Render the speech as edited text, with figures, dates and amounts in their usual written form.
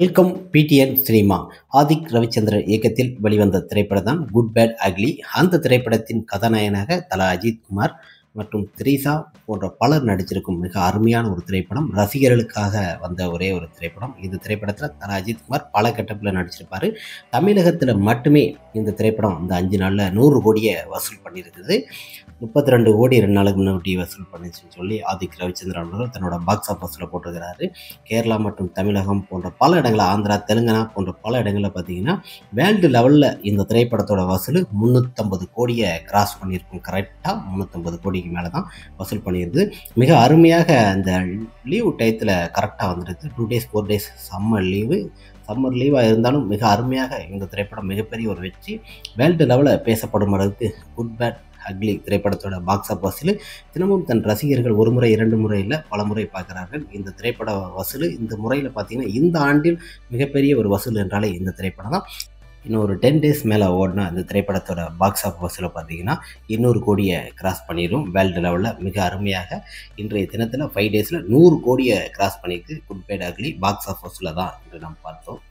Welcome PTN cinema. Adhik Ravichandran இயக்கத்தில் வெளிவந்த திரைப்படம் தான் குட் பேட் அக்லி. அந்த திரைப்படத்தின் கதாநாயகனாக தல அஜித் குமார் மற்றும் திரிசா போன்ற பலர் நடிச்சிருக்கும் மிக அருமையான ஒரு திரைப்படம். ரசிகர்களுக்காக வந்த ஒரே ஒரு திரைப்படம். இந்த திரைப்படத்தில் தல அஜித் குமார் பல கட்டப்பில் நடிச்சிருப்பார். தமிழகத்தில் மட்டுமே இந்த திரைப்படம் இந்த 5 நாளில் 100 கோடியை வசூல் பண்ணியிருக்குது. 32 கோடி 2 நாளுக்கு முன்னாடி வசூல் பண்ணிச்சுன்னு சொல்லி ஆதிக் ரவிச்சந்திரன் அவர்கள் தன்னோட பாக்ஸ் ஆஃபீஸில் போட்டிருக்கிறாரு. கேரளா மற்றும் தமிழகம் போன்ற பல இடங்களில், ஆந்திரா, தெலுங்கானா போன்ற பல இடங்களில் பார்த்தீங்கன்னா வேர்ல்டு லெவலில் இந்த திரைப்படத்தோட வசூல் 350 கோடியை கிராஸ் பண்ணியிருக்கும். கரெக்டாக 350 கோடிக்கு மேலே தான் வசூல் பண்ணியிருக்குது. மிக அருமையாக அந்த லீவு டயத்தில் கரெக்டாக வந்துடுது. 2 days 4 days சம்மர் லீவாக இருந்தாலும் மிக அருமையாக இந்த திரைப்படம் மிகப்பெரிய ஒரு வெற்றி. வேர்ல்டு லெவலில் பேசப்படும் அளவுக்கு குட் பேட் அக்லி திரைப்படத்தோட பாக்ஸ் ஆஃபீஸில் தினமும் தன் ரசிகர்கள் ஒரு முறை 2 முறை இல்லை பல முறை பார்க்குறார்கள். இந்த திரைப்பட வசூல் இந்த முறையில் பார்த்தீங்கன்னா இந்த ஆண்டில் மிகப்பெரிய ஒரு வசூல் என்றாலே இந்த திரைப்படம் தான். இன்னும் ஒரு 10 days மேலே ஓடினா அந்த திரைப்படத்தோட பாக்ஸ் ஆஃப் வசூலில் பார்த்தீங்கன்னா 200 கோடியை கிராஸ் பண்ணிடும். வேர்ல்டு லெவலில் மிக அருமையாக இன்றைய தினத்தில் 5 days 100 கோடியை கிராஸ் பண்ணியிருக்கு. Good bad ugly box office வசூலில் தான் என்று நாம் பார்த்தோம்.